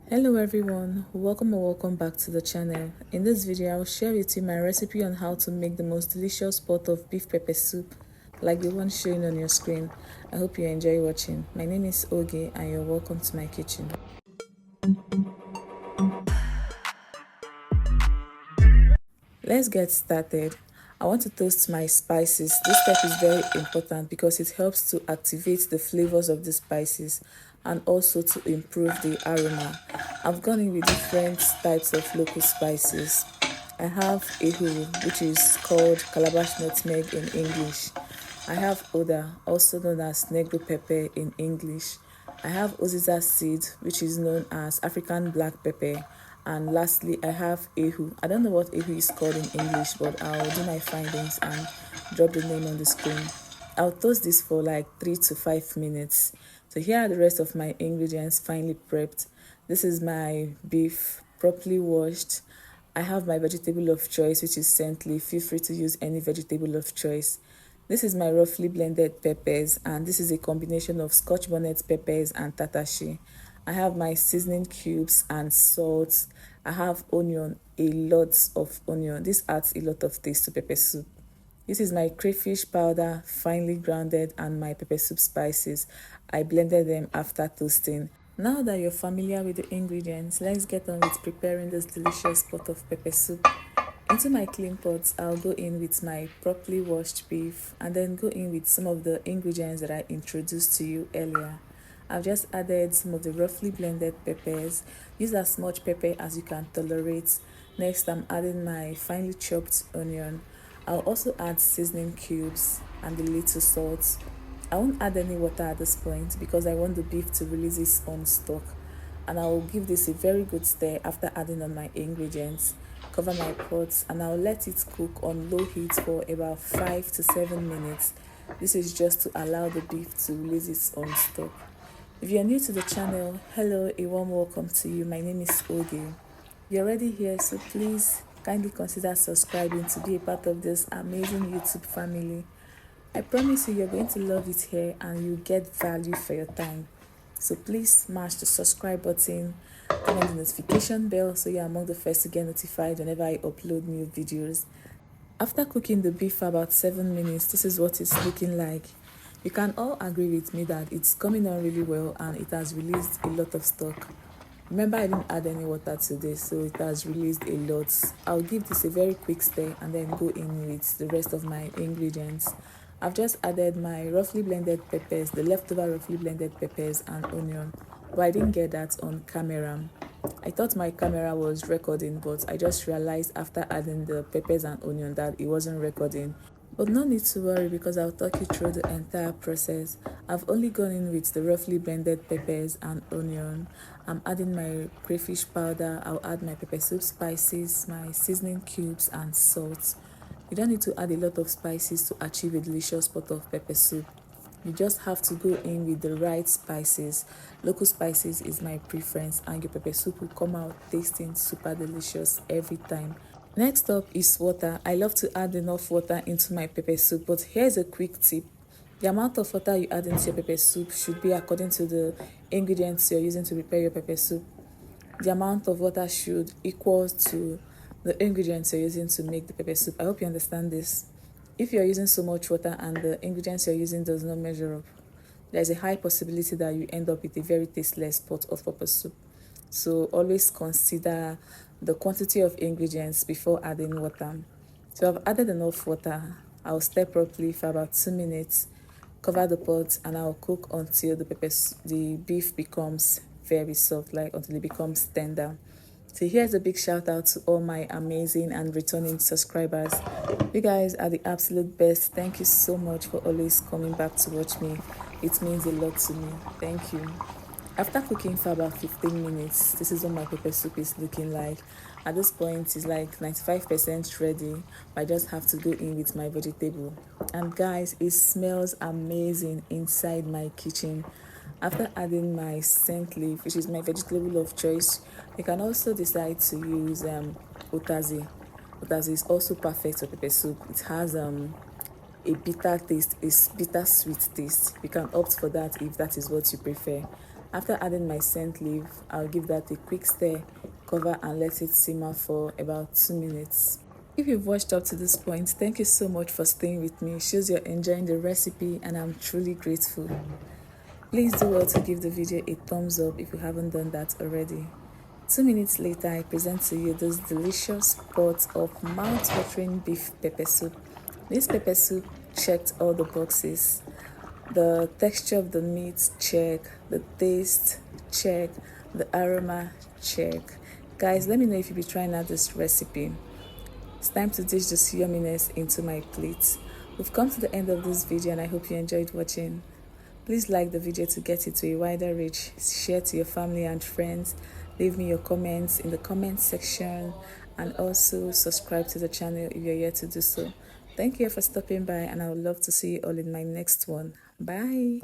Hello everyone, welcome or welcome back to the channel. In this video, I'll share with you my recipe on how to make the most delicious pot of beef pepper soup like the one showing on your screen. I hope you enjoy watching. My name is Oge and you're welcome to my kitchen. Let's get started. I want to toast my spices. This step is very important because it helps to activate the flavors of the spices and also to improve the aroma. I've gone in with different types of local spices. I have ehuru, which is called calabash nutmeg in English. I have oda, also known as negro pepper in English. I have oziza seed, which is known as African black pepper. And lastly, I have ehu. I don't know what ehu is called in English, but I'll do my findings and drop the name on the screen. I'll toast this for like 3 to 5 minutes. So here are the rest of my ingredients finely prepped. This is my beef properly washed. I have my vegetable of choice, which is scent leaf. Feel free to use any vegetable of choice. This is my roughly blended peppers, and this is a combination of scotch bonnet peppers and tatashi. I have my seasoning cubes and salt. I have onion, a lot of onion. This adds a lot of taste to pepper soup. This is my crayfish powder, finely grounded, and my pepper soup spices. I blended them after toasting. Now that you're familiar with the ingredients, let's get on with preparing this delicious pot of pepper soup. Into my clean pot, I'll go in with my properly washed beef and then go in with some of the ingredients that I introduced to you earlier. I've just added some of the roughly blended peppers. Use as much pepper as you can tolerate. Next, I'm adding my finely chopped onion. I'll also add seasoning cubes and a little salt. I won't add any water at this point because I want the beef to release its own stock. And I will give this a very good stir after adding on my ingredients. Cover my pot and I'll let it cook on low heat for about 5 to 7 minutes. This is just to allow the beef to release its own stock. If you're new to the channel, hello, a warm welcome to you. My name is Oge. You're already here, so please kindly consider subscribing to be a part of this amazing YouTube family. I promise you, you're going to love it here and you get value for your time. So please smash the subscribe button, turn on the notification bell so you're among the first to get notified whenever I upload new videos. After cooking the beef for about 7 minutes, this is what it's looking like. You can all agree with me that it's coming on really well and it has released a lot of stock. Remember, I didn't add any water to this, so it has released a lot. I'll give this a very quick stir and then go in with the rest of my ingredients. I've just added my roughly blended peppers, the leftover roughly blended peppers and onion, but I didn't get that on camera. I thought my camera was recording, but I just realized after adding the peppers and onion that it wasn't recording. But no need to worry because I'll talk you through the entire process. I've only gone in with the roughly blended peppers and onion. I'm adding my crayfish powder. I'll add my pepper soup spices, my seasoning cubes and salt. You don't need to add a lot of spices to achieve a delicious pot of pepper soup. You just have to go in with the right spices. Local spices is my preference and your pepper soup will come out tasting super delicious every time. Next up is water. I love to add enough water into my pepper soup, but here's a quick tip. The amount of water you add into your pepper soup should be according to the ingredients you're using to prepare your pepper soup. The amount of water should equal to the ingredients you're using to make the pepper soup. I hope you understand this. If you're using so much water and the ingredients you're using does not measure up, there's a high possibility that you end up with a very tasteless pot of pepper soup. So always consider the quantity of ingredients before adding water. So I've added enough water. I'll stir properly for about 2 minutes. Cover the pot and I'll cook until the beef becomes very soft, like until it becomes tender. So here's a big shout out to all my amazing and returning subscribers. You guys are the absolute best. Thank you so much for always coming back to watch me. It means a lot to me. Thank you. After cooking for about 15 minutes, this is what my pepper soup is looking like. At this point, it's like 95% ready. I just have to go in with my vegetable. And guys, it smells amazing inside my kitchen. After adding my scent leaf, which is my vegetable of choice, you can also decide to use utazi. Utazi is also perfect for pepper soup. It has a bitter taste, a bitter sweet taste. You can opt for that if that is what you prefer. After adding my scent leaf, I'll give that a quick stir, cover and let it simmer for about 2 minutes. If you've watched up to this point, thank you so much for staying with me. It shows you're enjoying the recipe and I'm truly grateful. Please do well to give the video a thumbs up if you haven't done that already. 2 minutes later, I present to you this delicious pot of mouth-watering beef pepper soup. This pepper soup checked all the boxes. The texture of the meat, check. The taste, check. The aroma, check. Guys, let me know if you'll be trying out this recipe. It's time to dish this yumminess into my plate. We've come to the end of this video and I hope you enjoyed watching. Please like the video to get it to a wider reach. Share to your family and friends. Leave me your comments in the comment section and also subscribe to the channel if you're yet to do so. Thank you for stopping by and I would love to see you all in my next one. Bye.